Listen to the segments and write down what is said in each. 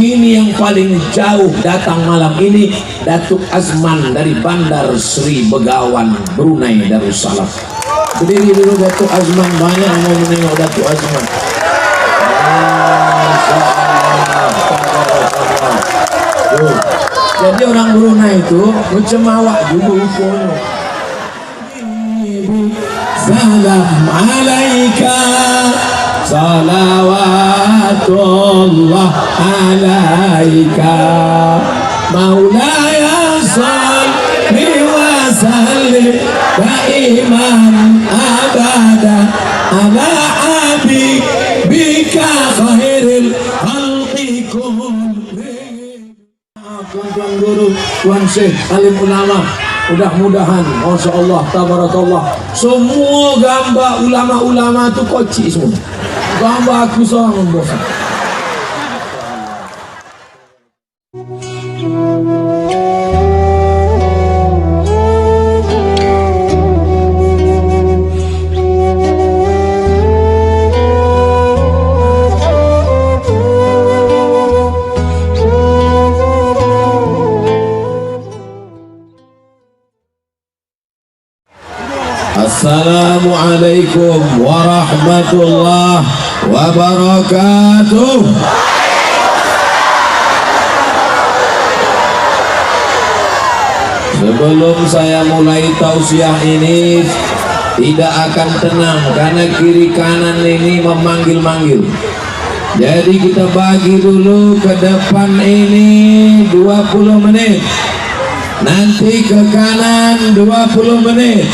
Ini yang paling jauh datang malam ini Datuk Azman dari Bandar Sri Begawan, Brunei Darussalam. Berdiri dulu Datuk Azman, banyak yang mau menengok Datuk Azman. Jadi orang Brunei itu macam awak juga rupanya. Salam alaika salawatullah alaika maulaya salli wa sallim daiman abada ala habibika khairil khalqi kullihim. Tuan guru, Tuan Syekh, alim ulama, mudah-mudahan Masya Allah, tabarakallah, semua gambar ulama-ulama itu kocik semua. Gambar aku seorang membosan. Assalamualaikum warahmatullahi wabarakatuh. Sebelum saya mulai tausiah ini, tidak akan tenang karena kiri kanan ini memanggil-manggil. Jadi kita bagi dulu ke depan ini 20 menit, nanti ke kanan 20 menit,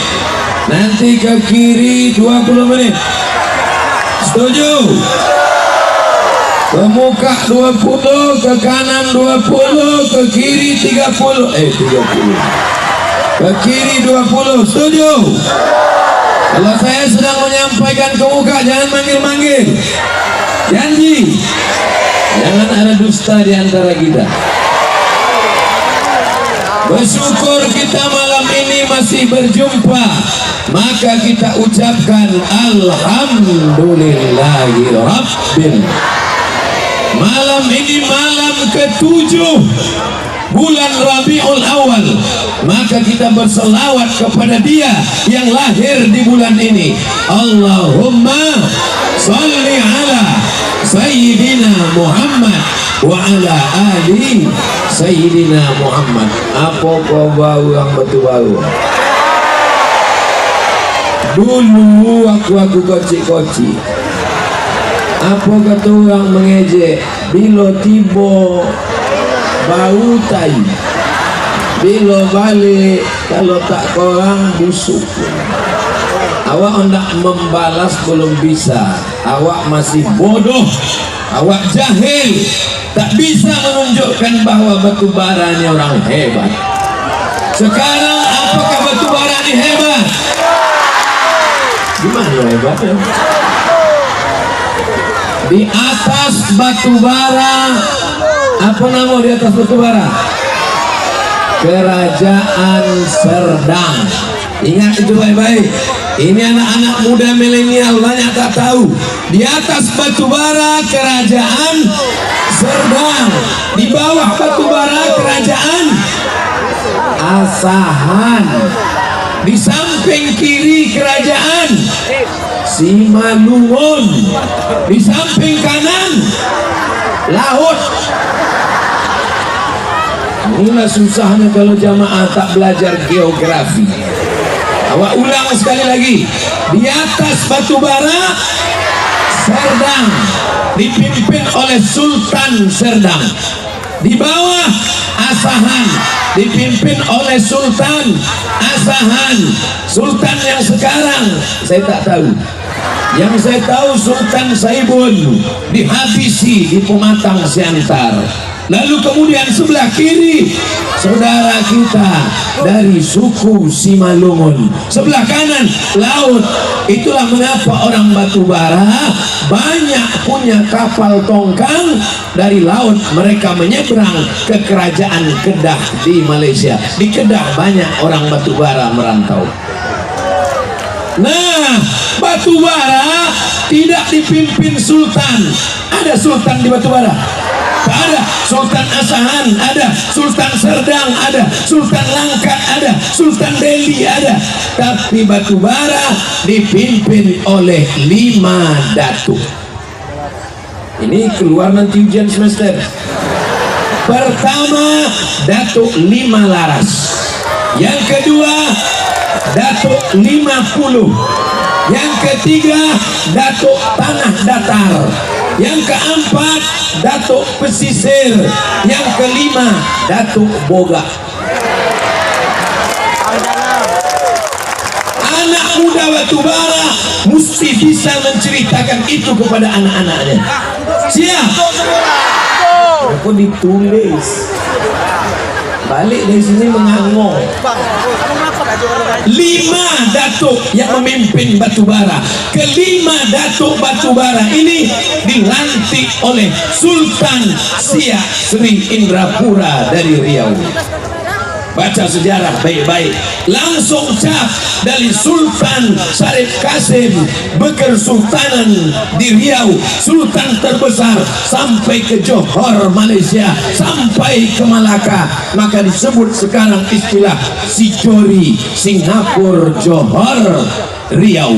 nanti ke kiri 20 menit. Setuju? Ke muka 20, ke kanan 20, ke kiri 30. 30. Ke kiri 20. Setuju? Kalau saya sedang menyampaikan ke muka, jangan manggil-manggil. Janji. Jangan ada dusta di antara kita. Bersyukur kita malam ini masih berjumpa, maka kita ucapkan alhamdulillahi rabbil. Malam ini malam ke-7 bulan Rabiul Awal, maka kita berselawat kepada Dia yang lahir di bulan ini. Allahumma salli ala Sayyidina Muhammad wa ala ali Sayyidina Muhammad. Apa kau bau yang betul-bau? Dulu aku kocik-kocik. Apa kata orang mengejek? Bila tiba bau tai, bila balik kalau tak korang busuk. Awak hendak membalas belum bisa. Awak masih bodoh, awak jahil, tak bisa menunjukkan bahwa batu bara ini orang hebat. Sekarang apakah batu bara ini hebat? Gimana hebatnya? Di atas batu bara, apa nama di atas batu bara? Kerajaan Serdang. Ingat itu baik-baik. Ini anak-anak muda milenial banyak tak tahu. Di atas batu bara kerajaan Serdang, di bawah batu bara kerajaan Asahan, di samping kiri kerajaan Simalungun, di samping kanan laut. Inilah susahnya kalau jamaah tak belajar geografi. Awak ulang sekali lagi. Di atas batu bara Serdang, dipimpin oleh Sultan Serdang. Di bawah Asahan, dipimpin oleh Sultan Asahan. Sultan yang sekarang saya tak tahu. Yang saya tahu Sultan Saibun dihabisi di Pematang Siantar. Lalu kemudian sebelah kiri saudara kita dari suku Simalungun, sebelah kanan laut. Itulah mengapa orang Batubara banyak punya kapal tongkang dari laut. Mereka menyeberang ke kerajaan Kedah di Malaysia. Di Kedah banyak orang Batubara merantau. Nah, Batubara tidak dipimpin sultan. Ada sultan di Batubara? Tak ada. Sultan Asahan ada, Sultan Serdang ada, Sultan Langkat ada, Sultan Delhi ada. Tapi Batubara dipimpin oleh 5 datuk. Ini keluar nanti ujian semester. Pertama, Datuk 5 Laras. Yang kedua, Datuk 50. Yang ketiga, Datuk Tanah Datar. Yang keempat, Datuk Pesisir. Yang kelima, Datuk Boga. Anak muda Batubara mesti bisa menceritakan itu kepada anak-anaknya. Siap? Aku ditulis. Balik dari sini mengangong. 5 datuk yang memimpin Batubara. Kelima datuk Batubara ini dilantik oleh Sultan Siak Sri Indrapura dari Riau. Baca sejarah baik-baik. Langsung cap dari Sultan Syarif Kasim berkesultanan di Riau, sultan terbesar, sampai ke Johor Malaysia, sampai ke Malaka. Maka disebut sekarang istilah Sijori, Singapura, Johor, Riau.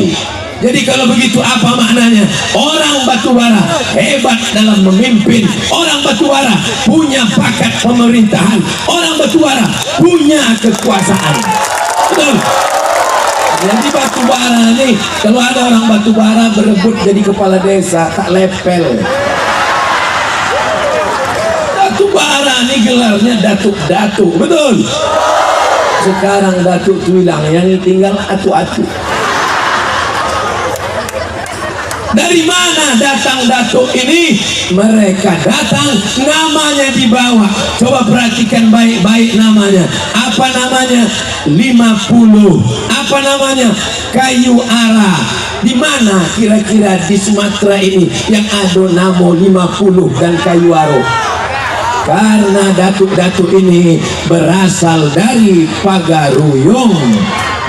Jadi kalau begitu apa maknanya? Orang Batubara hebat dalam memimpin. Orang Batubara punya pakat pemerintahan. Orang Batubara punya kekuasaan. Betul. Jadi Batubara nih, kalau ada orang Batubara berebut jadi kepala desa, tak lepel. Batubara nih gelarnya datuk-datuk. Betul. Sekarang datuk itu hilang, yang tinggal atu-atu. Dari mana datang datuk ini? Mereka datang, namanya dibawa. Coba perhatikan baik-baik namanya. Apa namanya? 50. Apa namanya? Kayu Ara. Di mana kira-kira di Sumatera ini yang ada nama 50 dan Kayu Aro? Karena datuk-datuk ini berasal dari Pagaruyung,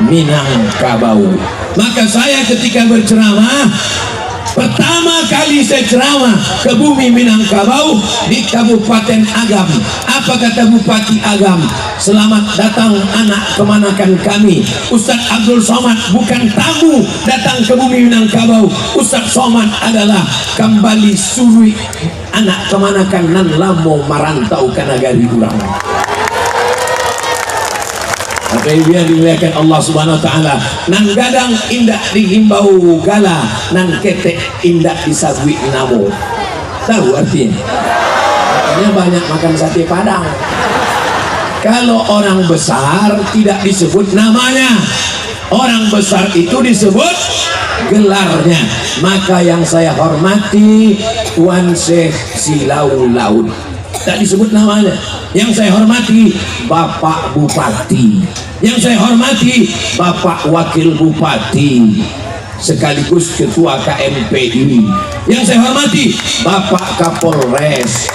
Minangkabau. Maka saya ketika berceramah, pertama kali saya ceramah ke bumi Minangkabau di Kabupaten Agam. Apa kata Bupati Agam? Selamat datang anak kemanakan kami. Ustadz Abdul Somad bukan tamu datang ke bumi Minangkabau. Ustadz Somad adalah kembali suri anak kemanakan nan lamo marantau ke nagari urang. Apa yang dimuliakan Allah Subhanahu wa taala, nang gadang indah dihimbau gala, nang ketek indah disabui namo. Tahu artinya? Artinya banyak makan sate Padang. Kalau orang besar tidak disebut namanya. Orang besar itu disebut gelarnya. Maka yang saya hormati Tuan Syekh Silau Laut, tak disebut namanya. Yang saya hormati Bapak Bupati. Yang saya hormati Bapak Wakil Bupati sekaligus Ketua KMPI. Yang saya hormati Bapak Kapolres.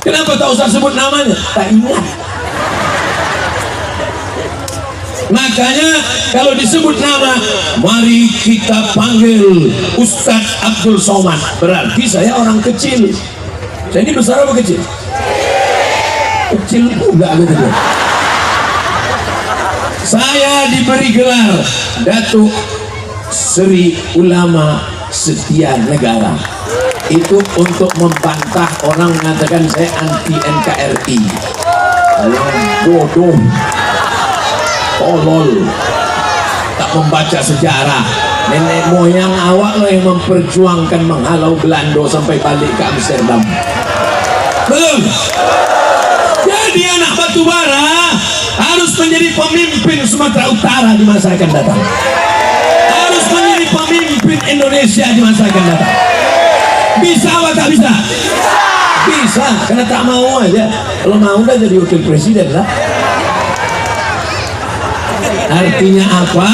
Kenapa tak usah sebut namanya? Tak ingat. Makanya kalau disebut nama, mari kita panggil Ustadz Abdul Somad. Berarti saya orang kecil. Saya ini besar apa kecil? Kecil juga gitu. Saya diberi gelar Datuk Seri Ulama Setia Negara. Itu untuk membantah orang mengatakan saya anti NKRI. Yang bodoh, tolol, tak membaca sejarah. Nenek moyang awak lo yang memperjuangkan menghalau Belanda sampai balik ke Amsterdam. Belum. Jadi anak Batubara harus menjadi pemimpin Sumatera Utara di masa akan datang. Harus menjadi pemimpin Indonesia di masa akan datang. Bisa apa tak bisa? Bisa, karena tak mau aja. Kalau mau udah jadi wakil presiden lah. Artinya apa?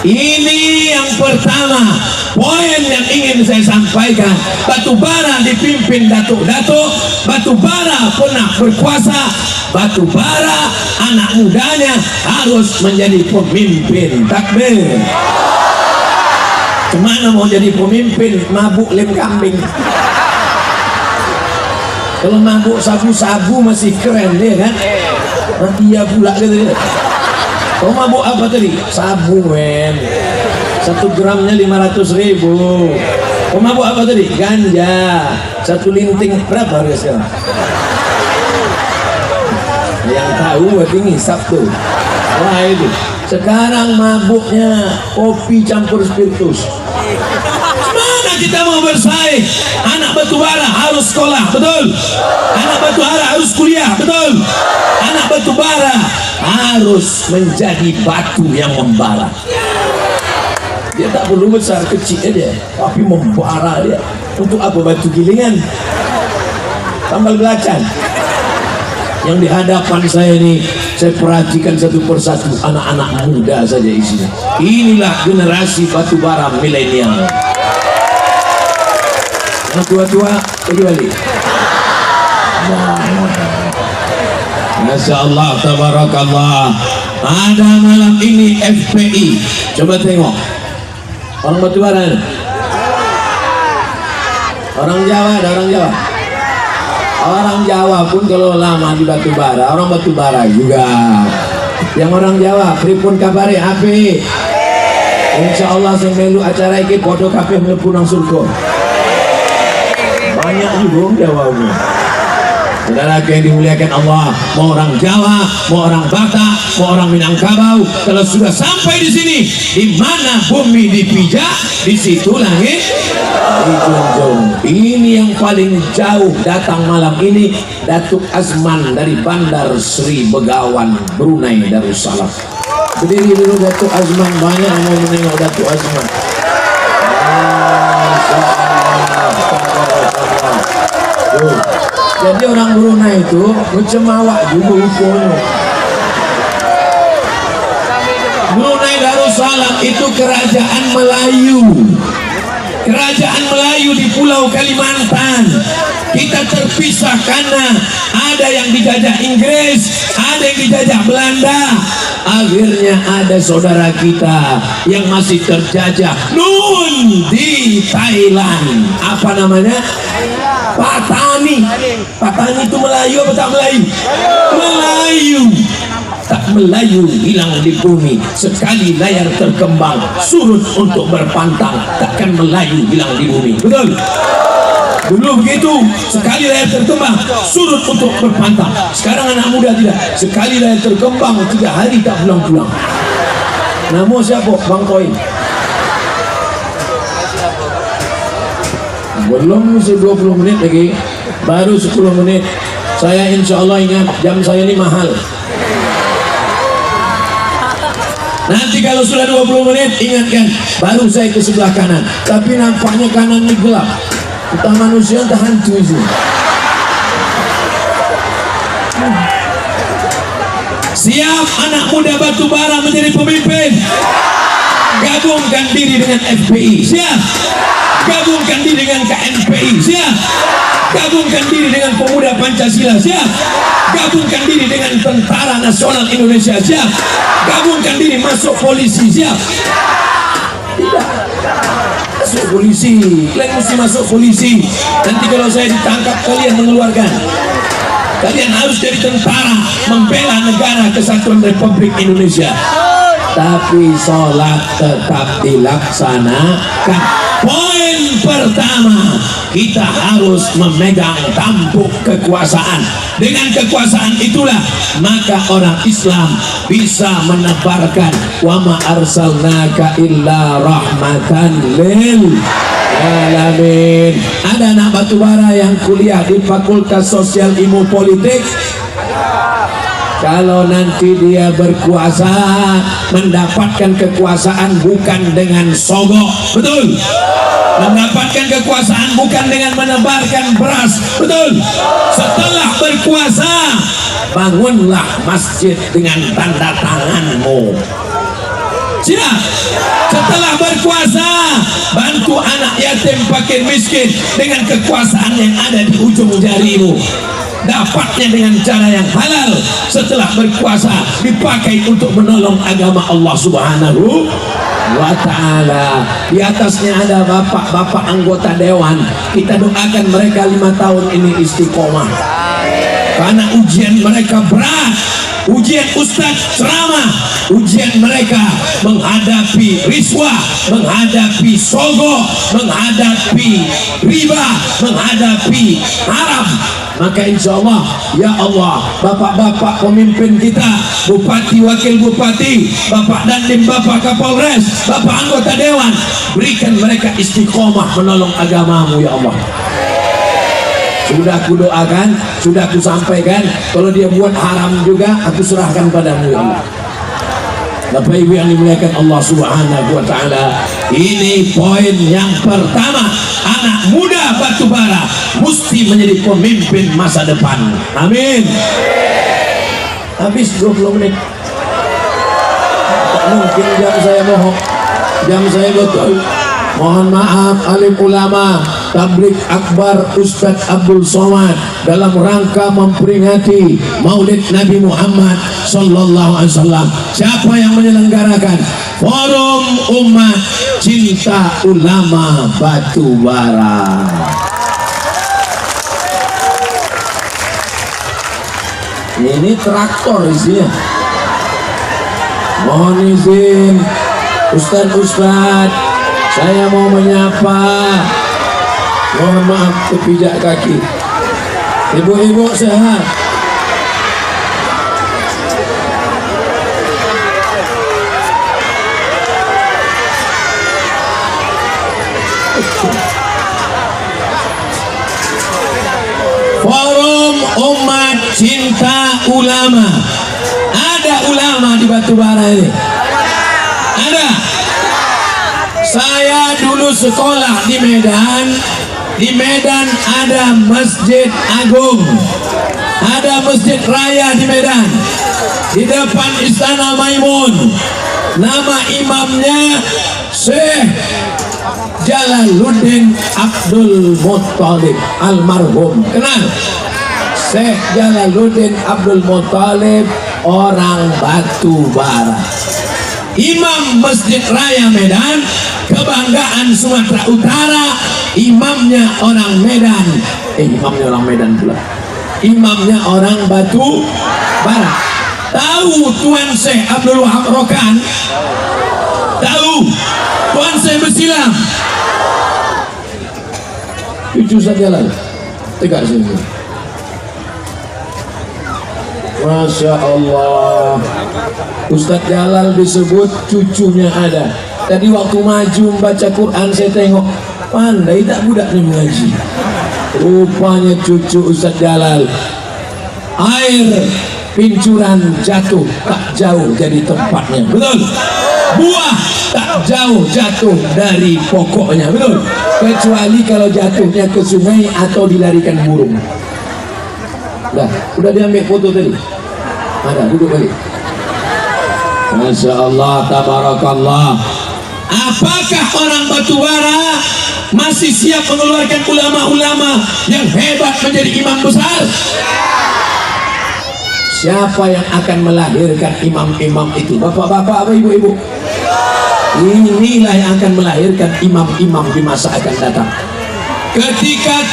Ini yang pertama, poin yang ingin saya sampaikan. Batubara dipimpin datuk-datuk. Batubara pernah berkuasa. Batubara anak mudanya harus menjadi pemimpin. Takbir. Kemana mau jadi pemimpin? Mabuk lem kambing. Kalau mabuk sabu-sabu masih keren dia kan. Nanti ya pula kata dia. Kau mabuk apa tadi? Sabu men. 1 gramnya 500.000. Kau mabuk apa tadi? Ganja. 1 linting berapa harga sekarang? Yang tahu berarti ngisap tuh. Wah itu. Sekarang mabuknya kopi campur spiritus. Mana kita mau bersaing? Anak batubara harus sekolah, betul? Anak batubara harus kuliah, betul? Anak batubara harus menjadi batu yang membara. Dia tak perlu besar kecil dia, tapi membara dia. Untuk apa batu gilingan? Tambal belacan. Yang di hadapan saya ini, saya perhatikan satu persatu anak-anak muda saja isinya. Inilah generasi batubara milenial. Yang tua-tua pergi balik. Masya Allah, tabarakallah. Ada malam ini FPI. Coba tengok orang batubara. Orang Jawa, ada orang Jawa. Orang Jawa pun kalau lama di batubara, orang batubara juga. Yang orang Jawa, pripun kabare api. Insya Allah saya melu acara ini foto kafe melepuh nang surga. Banyak juga Jawa ini. Saudara yang dimuliakan Allah, mau orang Jawa, mau orang Batak, mau orang Minangkabau, kalau sudah sampai di sini, di mana bumi dipijak, di situ langit dijunjung. Ini yang paling jauh datang malam ini, Datuk Azman dari Bandar Sri Begawan, Brunei Darussalam. Berdiri dulu Datuk Azman, banyak yang mau menengok Datuk Azman. Jadi orang Brunei itu macam awak juga rupanya. Brunei Darussalam itu kerajaan Melayu. Kerajaan Melayu di Pulau Kalimantan. Kita terpisah karena ada yang dijajah Inggris, ada yang dijajah Belanda. Akhirnya ada saudara kita yang masih terjajah nun di Thailand. Apa namanya? Patani. Patani itu Melayu apa tak Melayu? Melayu. Tak Melayu hilang di bumi. Sekali layar terkembang surut untuk berpantang, takkan Melayu hilang di bumi. Betul? Dulu begitu, sekali layar terkembang surut untuk berpantang. Sekarang anak muda tidak. Sekali layar terkembang 3 hari tak pulang-pulang. Nama siapa? Bang Koi. Belum 20 menit lagi, baru 10 menit. Saya insya Allah ingat jam saya ini mahal. Nanti kalau sudah 20 menit ingatkan, baru saya ke sebelah kanan. Tapi nampaknya kanan ini gelap. Kita manusia entah hantu itu. Siap anak muda batubara menjadi pemimpin. Gabungkan diri dengan FPI. Siap. Gabungkan diri dengan KNPI. Siap. Gabungkan diri dengan pemuda Pancasila. Siap. Gabungkan diri dengan Tentara Nasional Indonesia. Siap. Gabungkan diri masuk polisi. Siap. Tidak. Masuk polisi. Kalian mesti masuk polisi. Nanti kalau saya ditangkap kalian mengeluarkan. Kalian harus jadi tentara membela negara kesatuan Republik Indonesia. Tapi sholat tetap dilaksanakan. Poin pertama, kita harus memegang tampuk kekuasaan. Dengan kekuasaan itulah maka orang Islam bisa menebarkan wa ma arsalnaka illa rahmatan lil alamin. Ada anak batubara yang kuliah di Fakultas Sosial Ilmu Politik. Kalau nanti dia berkuasa, mendapatkan kekuasaan bukan dengan sogok, betul? Mendapatkan kekuasaan bukan dengan menebarkan beras, betul? Setelah berkuasa, bangunlah masjid dengan tanda tanganmu. Siap. Setelah berkuasa, bantu anak yatim fakir miskin dengan kekuasaan yang ada di ujung jarimu. dapatnya dengan cara yang halal, setelah berkuasa dipakai untuk menolong agama Allah Subhanahu wa ta'ala. Di atasnya ada bapak-bapak anggota dewan, kita doakan mereka 5 tahun ini istiqomah, karena ujian mereka berat. Ujian ustaz ceramah, ujian mereka menghadapi riswah, menghadapi sogok, menghadapi riba, menghadapi haram. Maka insya Allah, ya Allah, bapak-bapak pemimpin kita, bupati, wakil bupati, bapak dandim, bapak kapolres, bapak anggota dewan, berikan mereka istiqomah menolong agamamu ya Allah. Sudah aku doakan, sudah aku sampaikan, kalau dia buat haram juga aku serahkan padamu ya Allah. Bapak Ibu yang dimuliakan Allah Subhanahu wa ta'ala, ini poin yang pertama. Anak muda batubara mesti menjadi pemimpin masa depan. Amin. Habis 20 menit. Mungkin jam saya bohong, jam saya betul. Mohon maaf alim ulama Tabligh Akbar Ustadz Abdul Somad dalam rangka memperingati Maulid Nabi Muhammad Sallallahu Alaihi Wasallam. Siapa yang menyelenggarakan? Forum Umat Cinta Ulama Batubara. Ini traktor isinya. Mohon izin Ustadz, saya mau menyapa. Mohon maaf kepijak kaki. Ibu-ibu sehat? Forum Umat Cinta Ulama. Ada ulama di Batubara ini? Ada. Saya dulu sekolah di Medan. Di Medan ada Masjid Agung, ada Masjid Raya di Medan, di depan Istana Maimun. Nama imamnya Syekh Jalaluddin Abdul Muttalib almarhum. Kenal? Syekh Jalaluddin Abdul Muttalib orang Batubara, imam Masjid Raya Medan, kebanggaan Sumatera Utara. Imamnya orang Medan, imamnya orang Medan pula, imamnya orang Batubara. Tahu Tuan Syekh Abdul Wahab Rokan? Tahu Tuan Syekh Bersilam? Cucu saja lah, tegak sini. Masya Allah, Ustadz Jalal disebut cucunya ada. Tadi waktu maju membaca Quran saya tengok, pandai tak budak ni mengaji. Rupanya cucu Ustadz Jalal. Air pincuran jatuh tak jauh jadi tempatnya, betul. Buah tak jauh jatuh dari pokoknya, betul. Kecuali kalau jatuhnya ke sungai atau dilarikan burung. Udah diambil foto tadi? Ada, duduk balik. Masya Allah, tabarakallah. Apakah orang Batubara masih siap mengeluarkan ulama-ulama yang hebat menjadi imam besar? Siapa yang akan melahirkan imam-imam itu? Bapak-bapak, ibu-ibu? Inilah yang akan melahirkan imam-imam di masa akan datang. Ketika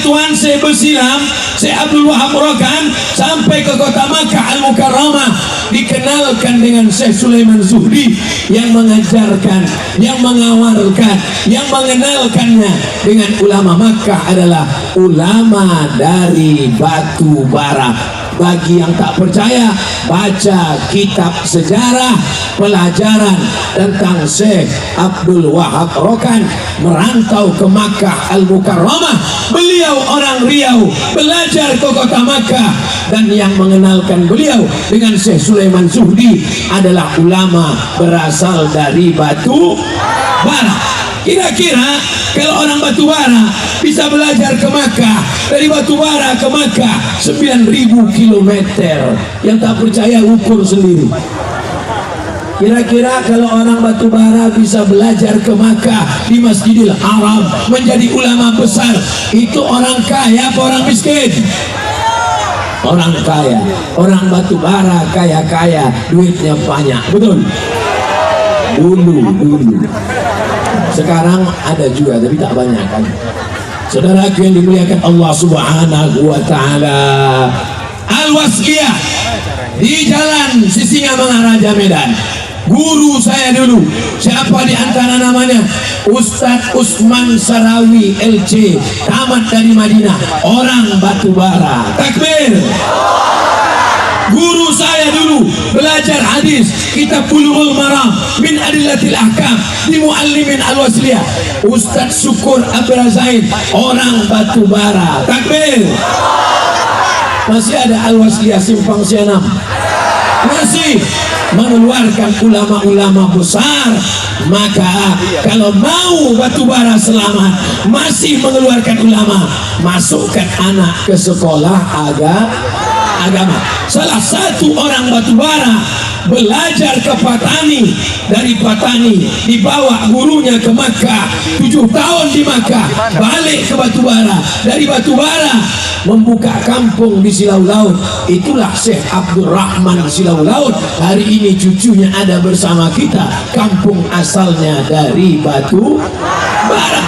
Tuan Syekh Bersilam, Syekh Abdul Wahab Rokan sampai ke kota Makkah Al-Mukarramah, dikenalkan dengan Syekh Sulaiman Zuhdi yang mengajarkan, yang mengawalkan, yang mengenalkannya dengan ulama Makkah adalah ulama dari Batubara. Bagi yang tak percaya, baca kitab sejarah pelajaran tentang Syekh Abdul Wahab Rokan merantau ke Makkah Al-Mukarramah. Beliau orang Riau, belajar ke kota Makkah, dan yang mengenalkan beliau dengan Syekh Sulaiman Zuhdi adalah ulama berasal dari Batubara. Kira-kira kalau orang Batubara bisa belajar ke Makkah, dari Batubara ke Makkah 9.000 km. Yang tak percaya ukur sendiri. Kira-kira kalau orang Batubara bisa belajar ke Makkah di Masjidil Haram menjadi ulama besar, itu orang kaya apa orang miskin? Orang kaya. Orang Batubara kaya-kaya, duitnya banyak, betul? Dulu. Sekarang ada juga tapi tak banyak kan. Saudaraku yang dimuliakan Allah Subhanahu wa taala, Al-Wasliyah di Jalan Sisingamangaraja Raja Medan. Guru saya dulu, siapa di antara namanya? Ustadz Usman Sarawi LC, tamat dari Madinah, orang Batubara. Takbir. Guru saya dulu belajar hadis kitab Bulughul Maram min Adillatil Ahkam di Muallimin Al-Wasliyah, Ustadz Syukur Abrazain, orang Batubara. Takbir. Masih ada Al-Wasliyah Simpang Sianam, masih mengeluarkan ulama-ulama besar. Maka kalau mau Batubara selamat, masih mengeluarkan ulama, masukkan anak ke sekolah agama. Salah satu orang Batubara belajar ke Patani, dari Patani dibawa gurunya ke Makkah, 7 tahun di Makkah, balik ke Batubara, dari Batubara membuka kampung di Silau Laut. Itulah Syekh Abdurrahman Silau Laut. Hari ini cucunya ada bersama kita, kampung asalnya dari Batubara.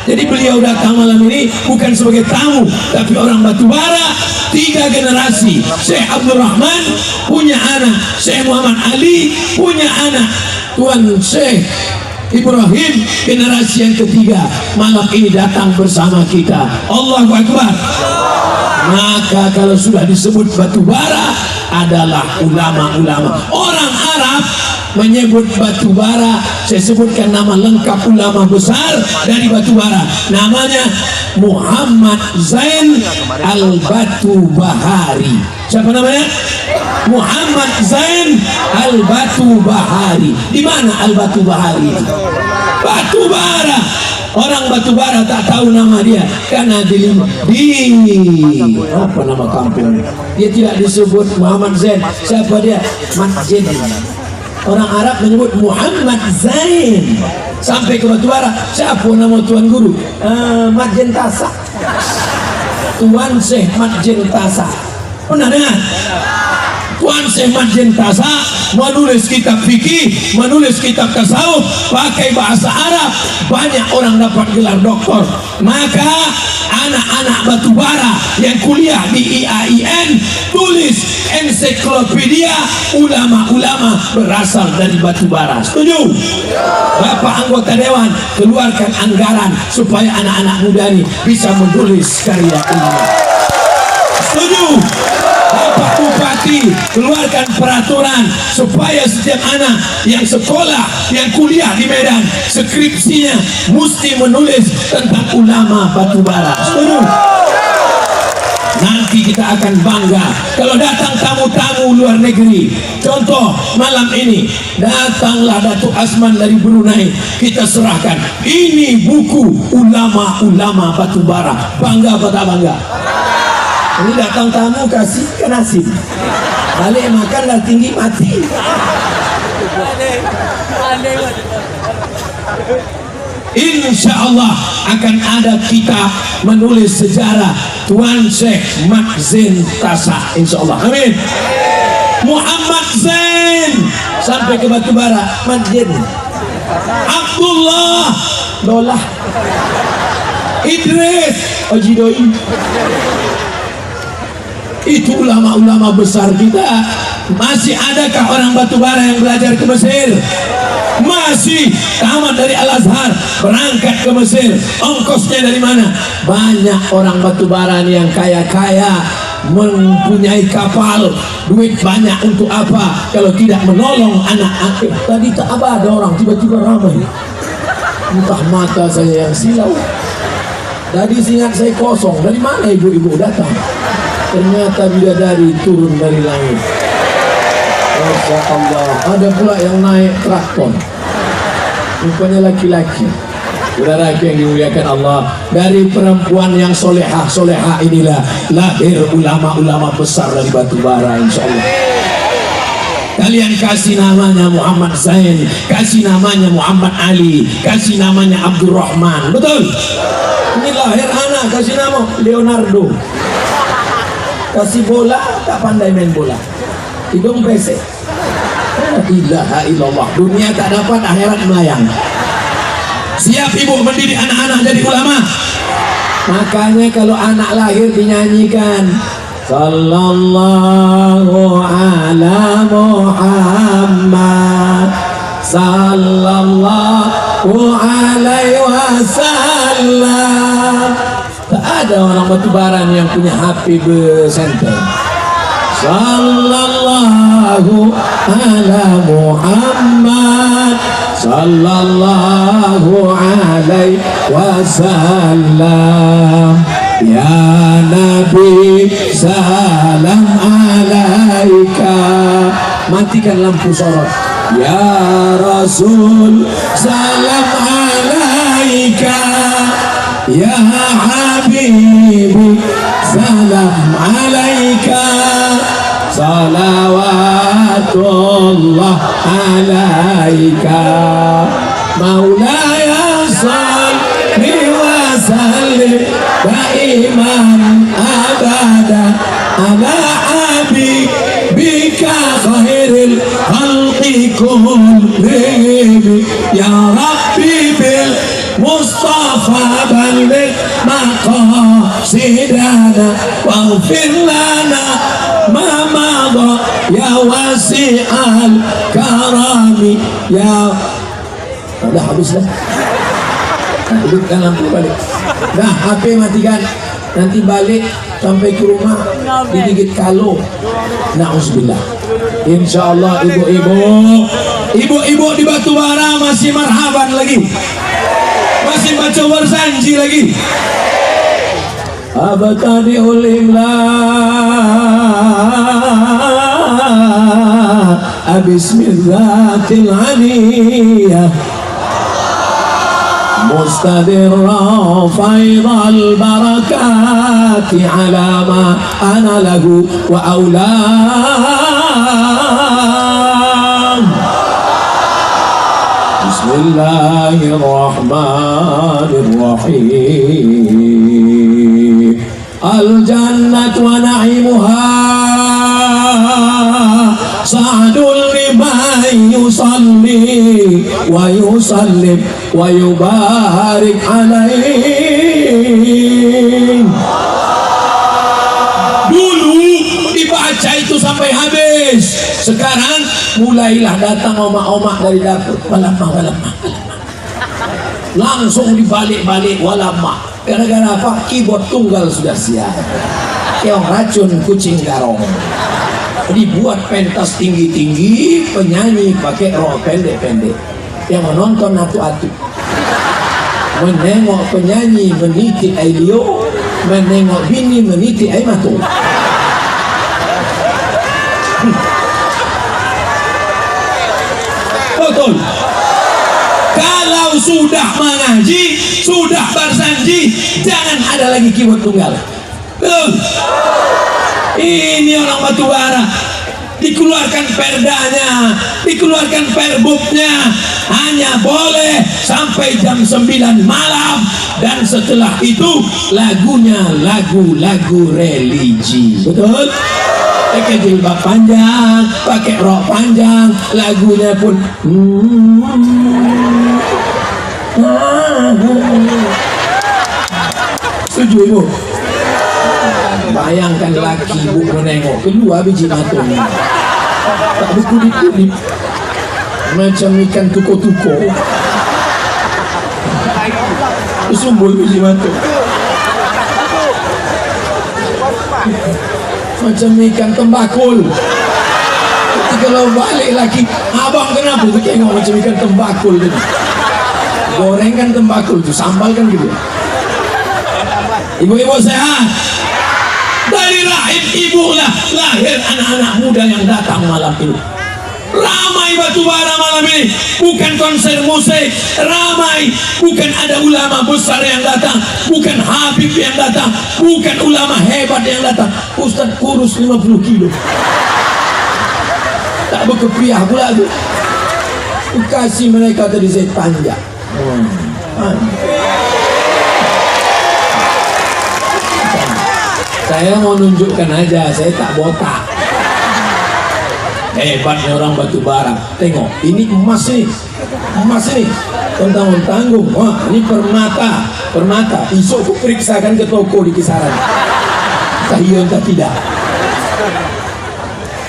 Jadi beliau datang malam ini bukan sebagai tamu, tapi orang Batubara, 3 generasi. Syekh Abdurrahman punya anak, Syekh Muhammad Ali punya anak, Tuan Syekh Ibrahim generasi yang ketiga malam ini datang bersama kita. Allahu Akbar. Maka kalau sudah disebut Batubara adalah ulama-ulama. Orang Arab menyebut Batubara, saya sebutkan nama lengkap ulama besar dari Batubara, namanya Muhammad Zain Al-Batubahari. Siapa namanya? Muhammad Zain Al-Batubahari. Di mana Al-Batubahari? Batubara. Orang Batubara tak tahu nama dia karena di apa nama kampung dia tidak disebut Muhammad Zain. Siapa dia? Masjid. Orang Arab menyebut Muhammad Zain. Sampai ke Batubara, siapa nama tuan guru? Majentasa. Tuan Syekh Majentasa. Pernah dengar? Tuan Syekh Majentasa menulis kitab fikih, menulis kitab tasawuf pakai bahasa Arab, banyak orang dapat gelar doktor. Maka anak-anak Batubara yang kuliah di IAIN tulis ensiklopedia ulama-ulama berasal dari Batubara. Setuju? Bapak anggota dewan keluarkan anggaran supaya anak-anak muda ini bisa menulis karya ilmiah. Setuju? Bapak Bupati keluarkan peraturan supaya setiap anak yang sekolah, yang kuliah di Medan, skripsinya mesti menulis tentang ulama Batubara. Setuju? Nanti kita akan bangga kalau datang tamu-tamu luar negeri. Contoh malam ini datanglah Datuk Asman dari Brunei, kita serahkan ini buku ulama-ulama Batubara. Bangga apa tak bangga? Ini datang tamu kasih ke nasi, balik makan dah tinggi mati. Insya Allah akan ada kita menulis sejarah Tuan Syekh Makzin Tasa. Insya Allah, amin. Muhammad Zain sampai ke Batubara, Majid Abdullah Dolah Idris Ojidoi. Itu ulama-ulama besar kita. Masih adakah orang Batubara yang belajar ke Mesir? Masih. Tamat dari Al-Azhar berangkat ke Mesir, ongkosnya dari mana? Banyak orang Batubara yang kaya-kaya, mempunyai kapal, duit banyak untuk apa kalau tidak menolong anak-anak. Tadi tak ada orang, tiba-tiba ramai. Entah mata saya yang silau. Tadi ingat saya kosong. Dari mana ibu-ibu datang? Ternyata bidadari turun dari langit. Masya Allah. Ada pula yang naik traktor, rupanya laki-laki. Saudara yang dimuliakan Allah, dari perempuan yang solehah inilah lahir ulama-ulama besar dari Batubara, insya Allah. Kalian kasih namanya Muhammad Zain, kasih namanya Muhammad Ali, kasih namanya Abdurrahman. Betul? Ini lahir anak kasih nama Leonardo. Kasih bola tak pandai main bola, hidung pesek. La ilaha illallah. Dunia tak dapat, akhirat melayang. Siap ibu mendidik anak-anak jadi ulama? Makanya kalau anak lahir dinyanyikan Sallallahu ala Muhammad Sallallahu alaihi wasallam. Tak ada orang Batubaran yang punya HP bersenteng. Sallallahu ala Muhammad Sallallahu alaihi wasallam. Ya Nabi salam alaika. Matikan lampu sorot. Ya Rasul salam alaika. Ya Habibi salam alaika. Salawatullah alaika. Maulaya salli wa sallim daiman abada ala habibika khairil khalqi kullihim. Ya Rabbi bil Mustafa balligh maqasidana waghfir lana ma madha ya wasi'al karami. Ya udah habis dah. Hidupkan lampu balik. Dah HP matikan. Nanti balik sampai ke rumah digigit kalau. Na'udzubillah. Insyaallah ibu-ibu di Batubara masih marhaban lagi. Masih baca bersanji lagi. Abtadi ulimlah Bismillahil aliyah مستدرا فيض البركات على ما أنا له وأولاه. بسم الله الرحمن الرحيم. الجنة ونعيمها سعد لمن يصلي ويسلم ويبارك عليه. Dulu dibaca itu sampai habis. Sekarang mulailah datang omak-omak dari dapur. Walamah. Langsung dibalik-balik walamah. Gara-gara apa? Keyboard tunggal sudah siap. Keong racun kucing garong. Dibuat pentas tinggi-tinggi, penyanyi pakai rok pendek-pendek. Yang menonton atu-atu. Menengok penyanyi meniti ailio, menengok bini meniti aimatu. Betul. Kalau sudah mengaji, sudah bersanji, jangan ada lagi keyboard tunggal. Betul. Ini orang Batubara. Dikeluarkan perdanya, dikeluarkan perbuknya, hanya boleh sampai jam 9 malam, dan setelah itu lagunya lagu-lagu religi. Betul? Pakai jilbab panjang, pakai rok panjang, lagunya pun setuju ibu? Bayangkan laki ibu menengok kedua biji matung tak berkudip-kudip macam ikan tuko-tuko, sumbul biji matung macam ikan tembakul. Kalau balik laki, abang kenapa tu tengok macam ikan tembakul tu? Goreng kan tembakul tu, sambal kan gitu. Ibu-ibu sehat. Dari rahim ibu lah lahir anak-anak muda yang datang malam ini. Ramai Batubara malam ini, bukan konser musik, ramai, bukan ada ulama besar yang datang, bukan Habib yang datang, bukan ulama hebat yang datang, Ustaz kurus 50 kilo. tak berkepiah pula tu. Kasih mereka tadi saya tanja. Saya mau nunjukkan aja, saya tak botak. Hebatnya orang batu bara. Tengok, ini emas nih, emas nih. Tanggung-tanggung. Wah, ini permata, permata. Esok aku periksakan ke toko di kisaran. Saya entah tidak.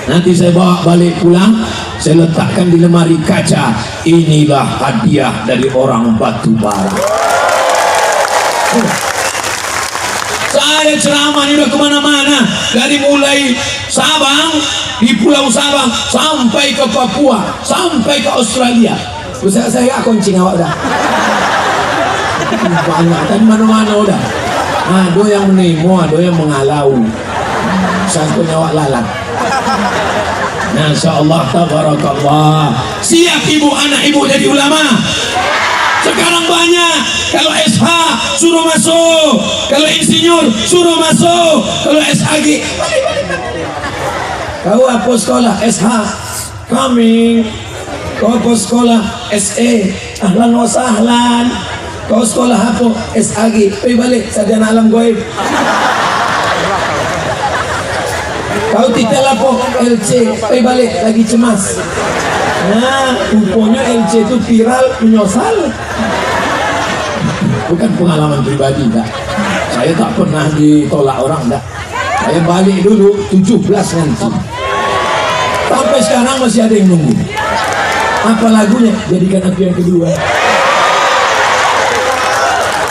Nanti saya bawa balik pulang, saya letakkan di lemari kaca. Inilah hadiah dari orang batu bara. Saya ceramah ini udah kemana-mana, dari mulai Sabang, di Pulau Sabang sampai ke Papua, sampai ke Australia. Saya kuncing awak dah. Banyak kan mana-mana udah. Nah, do yang menimo, do yang mengalau. Satu awak lalat. Masya Allah, tabarakallah. Siap ibu, anak ibu jadi ulama. Sekarang banyak. Kalau SH suruh masuk, kalau insinyur suruh masuk, kalau SAG kau apa sekolah SH coming, kau apa sekolah SE ahlan wa sahlan, kau sekolah apa SAG pergi balik sarjana alam gaib, kau titel apa LC pergi balik lagi cemas. Nah, rupanya LC itu viral menyosal. Bukan pengalaman pribadi, enggak. Saya tak pernah ditolak orang, enggak. Saya balik dulu 17 nanti. Sampai sekarang masih ada yang nunggu. Apa lagunya? Jadikan aku yang kedua.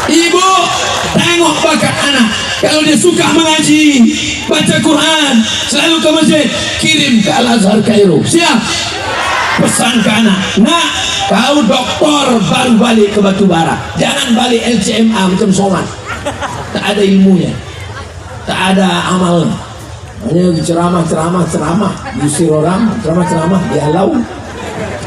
Ibu, tengok bakat anak. Kalau dia suka mengaji, baca Quran, selalu ke masjid, kirim ke Al-Azhar Kairo. Siap? Pesan ke anak, nak, kau doktor baru balik ke batu bara, jangan balik LCMA macam Somad, tak ada ilmunya, tak ada amal, hanya ceramah, diusir orang, ceramah, dihalau.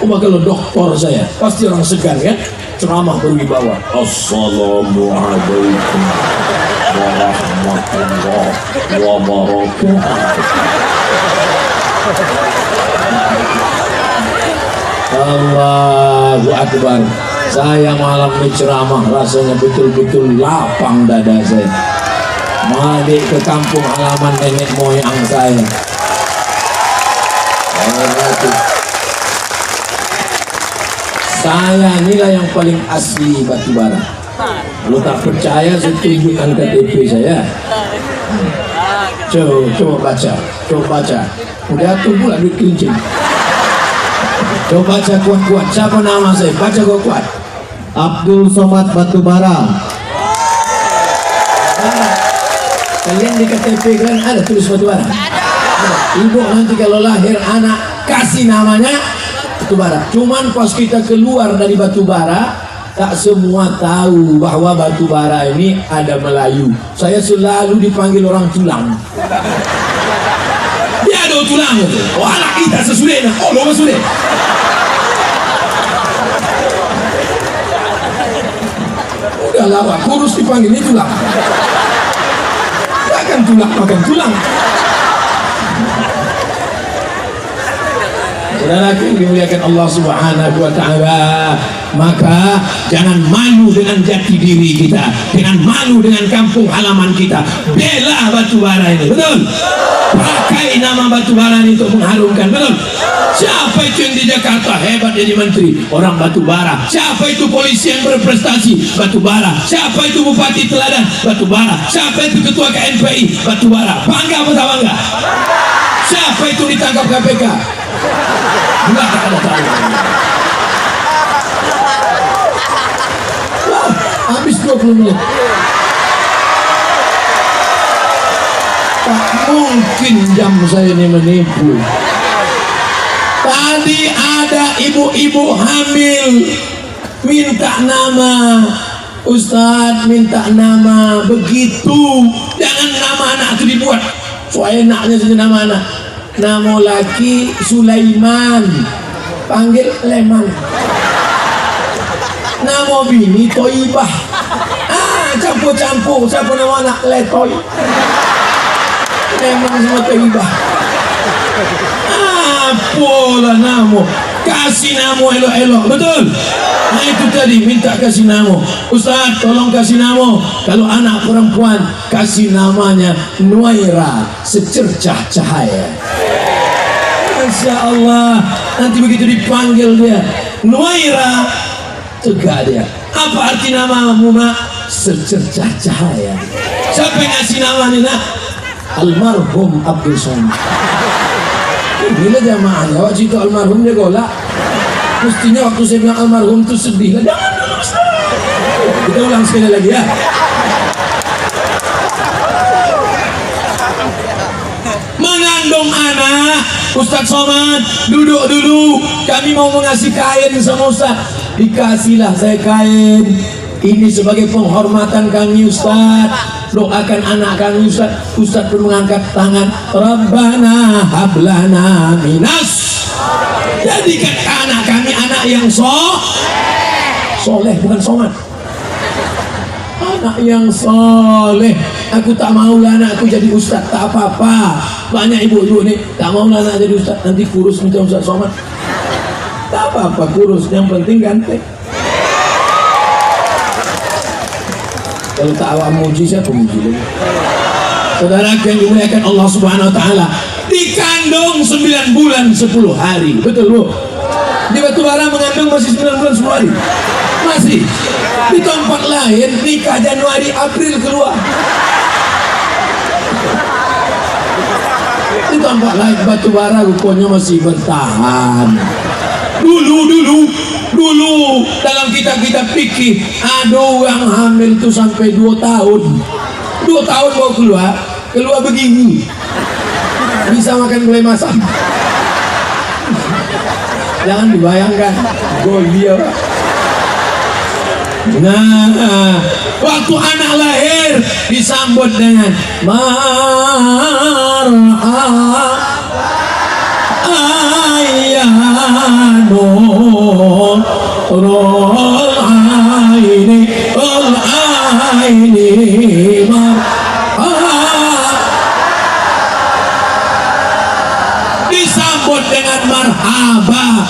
Kalau doktor saya, pasti orang segan kan, ceramah baru dibawa, Assalamualaikum warahmatullahi wabarakatuh. Allahu Akbar. Saya malam ini ceramah rasanya betul-betul lapang dada saya. Balik ke kampung halaman nenek moyang saya. Saya inilah yang paling asli batu bara. Kalau tak percaya, saya tunjukkan KTP saya. Coba baca. Udah tunggu lah duit kincing. Coba baca kuat-kuat. Siapa nama saya? Baca kuat. Abdul Somad Batubara. Kalian di KTP kalian ada tulis Batubara? Ibu nanti kalau lahir anak kasih namanya Batubara. Cuman pas kita keluar dari Batubara, tak semua tahu bahwa Batubara ini ada Melayu. Saya selalu dipanggil orang tulang. Dia ada tulang itu. Oh, anak kita sesudah. Oh, lo sudah. Udah lama kurus dipanggil ini tulang. Makan tulang. Saudara yang dimuliakan Allah Subhanahu wa taala, maka jangan malu dengan jati diri kita, jangan malu dengan kampung halaman kita. Bela Batubara ini, betul? Pakai nama Batubara ini untuk mengharumkan, betul? Siapa itu yang di Jakarta hebat jadi menteri? Orang Batubara. Siapa itu polisi yang berprestasi? Batubara. Siapa itu bupati teladan? Batubara. Siapa itu ketua KNPI? Batubara. Bangga apa tak bangga? Siapa itu ditangkap KPK? Enggak ada tahu. Wah, habis 20 menit. Tak mungkin jam saya ini menipu. Tadi ada ibu-ibu hamil minta nama, Ustadz minta nama, begitu. Jangan nama anak itu dibuat seenaknya saja nama anak. Nama laki Sulaiman, panggil Leman. Nama bini Toibah. Campur-campur. Siapa nama anak? Letoy. Leman sama Toibah. Apalah namo, kasih namo elok-elok, betul? Nah itu tadi, minta kasih namo. Ustaz tolong kasih namo. Kalau anak perempuan, kasih namanya Nuaira, secercah cahaya. Masya Allah. Nanti begitu dipanggil dia Nuaira, tegak dia. Apa arti namamu, Mak? Secercah cahaya. Siapa yang ngasih nama ni, Nak? Almarhum Abdul Somad. Bila jamaahnya waktu itu almarhum dia golak. Mestinya waktu saya bilang almarhum itu sedih. Jangan dulu, Ustaz. Kita ulang sekali lagi ya. Mengandung anak, Ustaz Somad duduk dulu. Kami mau mengasih kain sama Ustaz. Dikasihlah saya kain. Ini sebagai penghormatan kami, Ustaz. Doakan anak kami, Ustaz. Ustaz pun mengangkat tangan. Rabbana hablana minas. Jadikan anak kami anak yang soleh, bukan somat. Anak yang soleh. Aku tak mau lah anakku jadi ustaz, tak apa-apa. Banyak ibu-ibu nih tak mau lah anak jadi ustaz, nanti kurus macam Ustaz Somad. Tak apa-apa kurus, yang penting ganteng. Kalau tak awak muji, siapa muji lagi? Saudara yang dimuliakan Allah Subhanahu Wa Taala, dikandung 9 bulan 10 hari, betul Bu? Di Batubara mengandung masih 9 bulan 10 hari, masih. Di tempat lain nikah Januari April keluar. Di tempat lain Batubara rupanya masih bertahan. Dulu dalam kitab-kitab fikih ada orang hamil itu sampai 2 tahun. 2 tahun mau keluar begini. Bisa makan gulai masak. Jangan dibayangkan Golia. Nah, waktu anak lahir disambut dengan disambut dengan marhaba.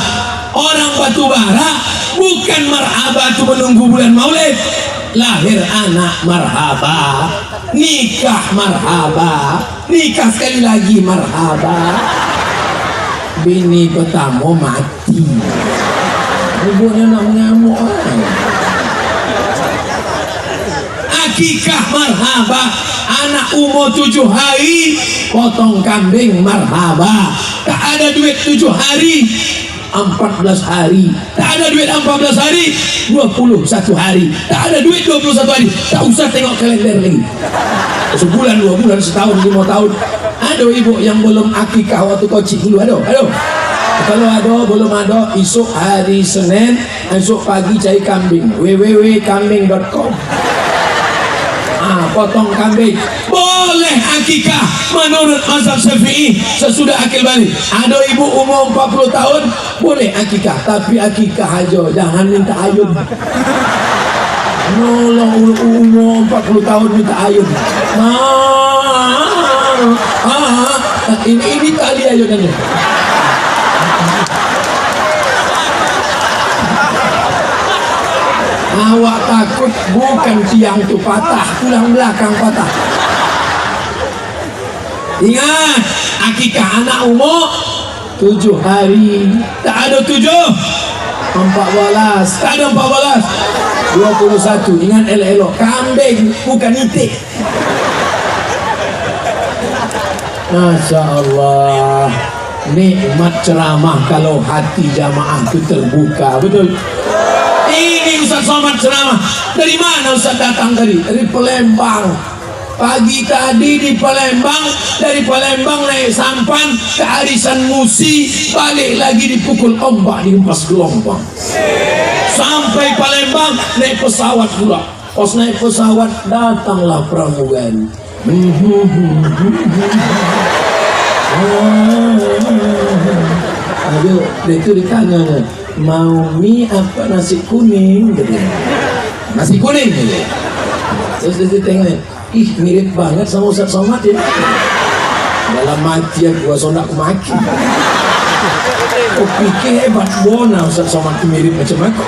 Orang Batubara bukan marhaba itu menunggu bulan Maulid, lahir anak marhaba, nikah marhaba, nikah sekali lagi marhaba, bini pertama mati, ibunya nak mengamuk. Akikah marhaba, anak umur 7 hari potong kambing marhaba. Tak ada duit 7 hari, 14 hari. Tak ada duit 14 hari, 21 hari. Tak ada duit 21 hari, tak usah tengok kalender lagi. Sebulan, 2 bulan, setahun, 5 tahun. Ada ibu yang belum akikah waktu kocik dulu. Aduh. Kalau ada, belum ada, esok hari Senin, esok pagi cari kambing. www.kambing.com. Potong kambing. Boleh akikah menurut mazhab Syafi'i sesudah akil balik. Ada ibu umur 40 tahun boleh akikah, tapi akikah aja, jangan minta ayun. Nolong umur 40 tahun minta ayun. Ini tali ayunannya. Awak takut bukan tiang itu patah, tulang belakang patah. Ingat, akikah anak umur 7 hari. Tak ada 7, 14. Tak ada 14, 21. Ingat elok-elok, kambing bukan itik. Masya Allah, nikmat ceramah kalau hati jamaah itu terbuka. Betul. Ini Ustaz Somad ceramah. Dari mana Ustaz datang tadi? Dari Palembang. Pagi tadi di Palembang, dari Palembang naik sampan ke Arisan Musi, balik lagi dipukul ombak, dihempas gelombang. Sampai Palembang naik pesawat pula. Pas naik pesawat datanglah pramugari. Aduh, dia itu ditanya, mau mie apa nasi kuning? Nasi kuning. Terus dia tengok, ih mirip banget sama Ustaz Somad ya. Dalam mati aku sondak maki. Kau pikir hebat bona Ustaz Somad itu mirip macam aku.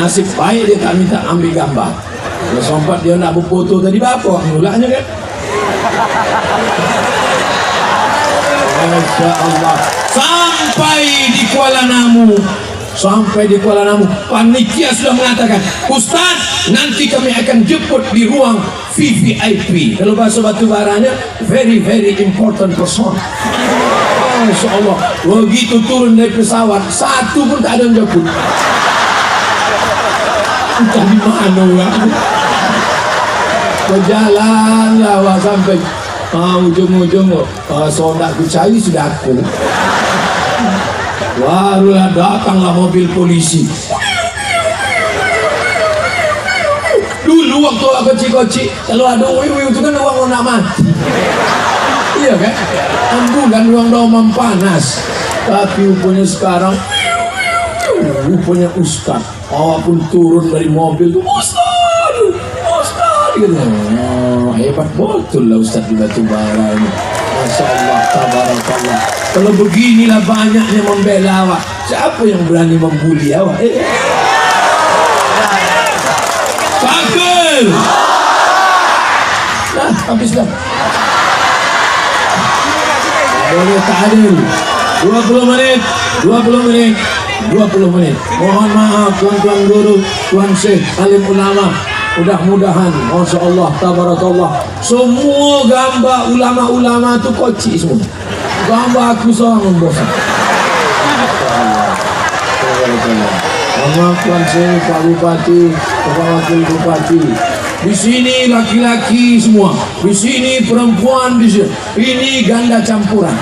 Nasib baik dia tak minta ambil gambar. Kalau sempat dia nak berfoto tadi apa mulanya kan? Masya Allah. Sampai di Kuala Namu, panitia sudah mengatakan, Ustaz, nanti kami akan jemput di ruang VVIP. Kalau bahasa Batubaranya, very very important person. Masya Allah. Begitu turun dari pesawat, satu pun tak ada yang jemput. Entah di mana orang. Berjalan lah sampai ujung-ujung. So nak ku cari sudah aku. Barulah datanglah mobil polisi. Dulu waktu aku kecil-kecil, kalau ada wiwi itu kan orang nak mati. Iya kan? Ambulan orang domam panas. Tapi rupanya sekarang, rupanya Ustaz. Awak pun turun dari mobil tuh, Ustaz, gitu. Oh, hebat betul lah Ustaz di Batubara ini. Masya Allah, tabarakallah. Kalau beginilah banyaknya membela awak, siapa yang berani membuli awak? Fakir. Nah, habis dah. Boleh tak adil. 20 menit. 20 menit. Mohon maaf tuan-tuan guru, tuan syekh, alim ulama. Mudah-mudahan, Masya Allah, tabarakallah, semua gambar ulama-ulama tu kocik semua. Gambar aku seorang bosan. Sama tuan syekh, Pak Bupati, Pak Wakil Bupati. Di sini laki-laki semua, di sini perempuan, di sini. Ini ganda campuran.